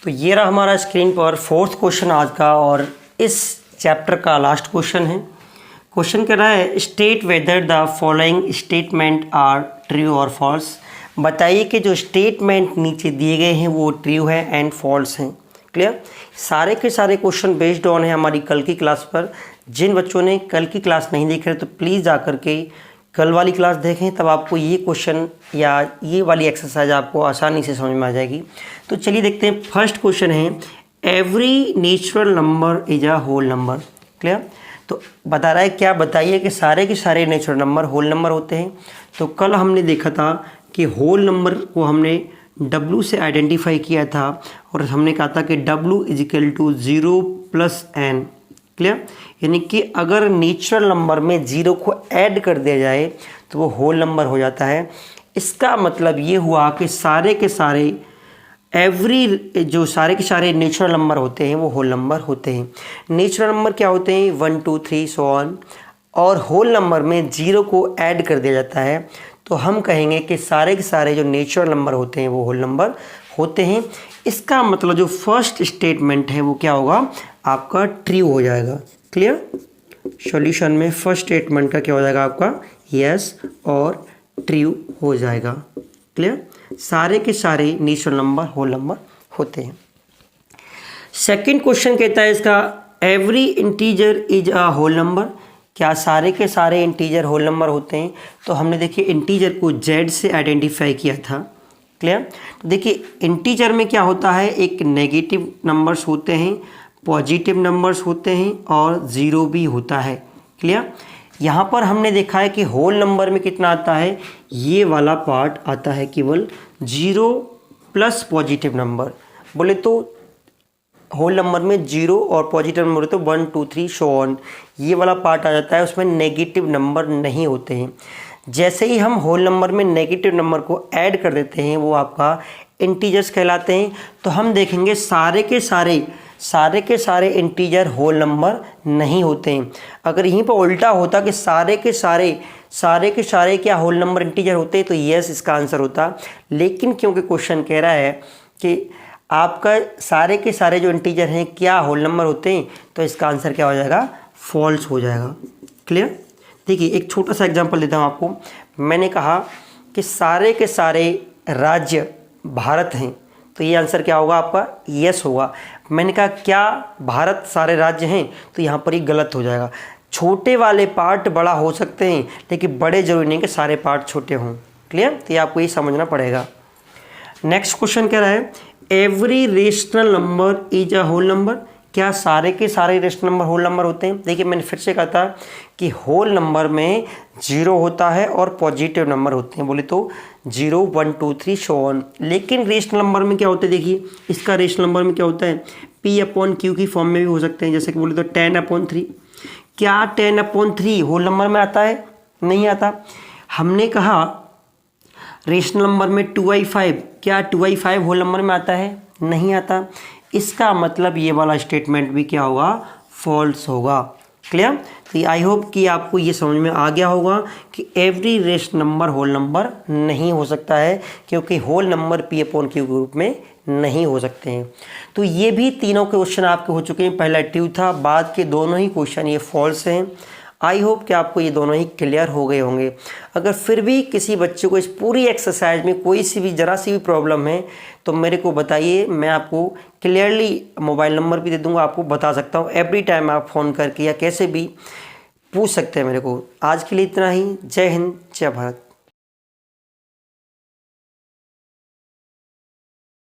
तो ये रहा हमारा स्क्रीन पर फोर्थ क्वेश्चन आज का और इस चैप्टर का लास्ट क्वेश्चन है। क्वेश्चन कह रहा है state whether the following statement are true और फॉल्स। बताइए कि जो स्टेटमेंट नीचे दिए गए हैं वो ट्रू है एंड फॉल्स हैं। क्लियर। सारे के सारे क्वेश्चन बेस्ड ऑन है हमारी कल की क्लास पर। जिन बच्चों ने कल की क्लास नहीं देख रहे तो प्लीज़ जा कर के कल वाली क्लास देखें, तब आपको ये क्वेश्चन या ये वाली एक्सरसाइज आपको आसानी से समझ में आ जाएगी। तो चलिए देखते हैं। फर्स्ट क्वेश्चन है every natural number is a whole number. Clear. तो बता रहा है क्या, बताइए कि सारे के सारे नेचुरल नंबर होल नंबर होते हैं। तो कल हमने देखा था कि होल नंबर को हमने W से आइडेंटिफाई किया था और हमने कहा था कि W is equal to 0 plus n। Clear. यानी कि अगर नेचुरल नंबर में 0 को ऐड कर दिया जाए तो वो होल नंबर हो जाता है। इसका मतलब ये हुआ कि सारे के सारे जो सारे के सारे नेचुरल नंबर होते हैं वो होल नंबर होते हैं। नेचुरल नंबर क्या होते हैं 1 2 3 सो ऑन, और होल नंबर में 0 को ऐड कर दिया जाता है तो हम कहेंगे कि सारे के सारे जो नेचुरल नंबर होते हैं वो होल नंबर होते हैं। इसका मतलब जो फर्स्ट स्टेटमेंट है वो क्या होगा, आपका ट्रू हो जाएगा। क्लियर। सॉल्यूशन में फर्स्ट स्टेटमेंट का क्या हो जाएगा आपका यस और ट्रू हो जाएगा। क्लियर। सारे के सारे नेचुरल नंबर होल नंबर होते हैं। सेकंड क्वेश्चन कहता है इसका every integer is a whole number. क्या सारे के सारे इंटीजर होल नंबर होते हैं। तो हमने देखिए इंटीजर को Z से आइडेंटिफाई किया था। क्लियर। तो देखिए इंटीजर में क्या होता है, एक नेगेटिव नंबर्स होते हैं, पॉजिटिव नंबर्स होते हैं और ज़ीरो भी होता है। क्लियर। यहाँ पर हमने देखा है कि होल नंबर में कितना आता है, ये वाला पार्ट आता है केवल 0 प्लस पॉजिटिव नंबर। बोले तो होल नंबर में 0 और पॉजिटिव नंबर तो 1 2 3 सो ऑन, ये वाला पार्ट आ जाता है, उसमें नेगेटिव नंबर नहीं होते हैं। जैसे ही हम होल नंबर में नेगेटिव नंबर को ऐड कर देते हैं वो आपका इंटीजर्स कहलाते हैं। तो हम देखेंगे सारे के सारे इंटीजर होल नंबर नहीं होते हैं। अगर यहीं पर उल्टा होता कि सारे के सारे क्या होल नंबर इंटीजर होते हैं तो यस इसका आंसर होता। लेकिन क्योंकि क्वेश्चन कह रहा है कि आपका सारे के सारे जो इंटीजर हैं क्या होल नंबर होते हैं, तो इसका आंसर क्या हो जाएगा, फॉल्स हो जाएगा। क्लियर। देखिए एक छोटा सा एग्जांपल देता हूँ आपको। मैंने कहा कि सारे के सारे राज्य भारत हैं, तो ये आंसर क्या होगा आपका यस होगा। मैंने कहा क्या भारत सारे राज्य हैं, तो यहाँ पर ही गलत हो जाएगा। छोटे वाले पार्ट बड़ा हो सकते हैं लेकिन बड़े जरूरी नहीं कि सारे पार्ट छोटे हों। क्लियर। तो ये आपको ये समझना पड़ेगा। नेक्स्ट क्वेश्चन कह रहा है every rational number is a whole number. क्या सारे के सारे रेशनल नंबर होल नंबर होते हैं। देखिए मैंने फिर से कहा था कि होल नंबर में 0 होता है और पॉजिटिव नंबर होते हैं। बोले तो 0 1 2 3 सो ऑन। लेकिन रेशनल नंबर में क्या होता है, देखिए इसका रेशनल नंबर में क्या होता है P/Q की फॉर्म में भी हो सकते हैं। जैसे कि बोले तो 10/3। क्या 10/3 होल नंबर में आता है, नहीं आता। हमने कहा रेशनल नंबर में 2/5, क्या 2/5 होल नंबर में आता है, नहीं आता। इसका मतलब ये वाला स्टेटमेंट भी क्या होगा, फॉल्स होगा। क्लियर। तो आई होप कि आपको ये समझ में आ गया होगा कि every rational number whole number नहीं हो सकता है, क्योंकि होल नंबर P/Q ग्रुप में नहीं हो सकते हैं। तो ये भी तीनों क्वेश्चन आपके हो चुके हैं। पहला ट्रू था, बाद के दोनों ही क्वेश्चन ये फॉल्स हैं। आई होप कि आपको ये दोनों ही क्लियर हो गए होंगे। अगर फिर भी किसी बच्चे को इस पूरी एक्सरसाइज में कोई सी भी ज़रा सी भी प्रॉब्लम है तो मेरे को बताइए, मैं आपको क्लियरली मोबाइल नंबर भी दे दूंगा, आपको बता सकता हूँ। एवरी टाइम आप फ़ोन करके या कैसे भी पूछ सकते हैं मेरे को। आज के लिए इतना ही। जय हिंद, जय भारत।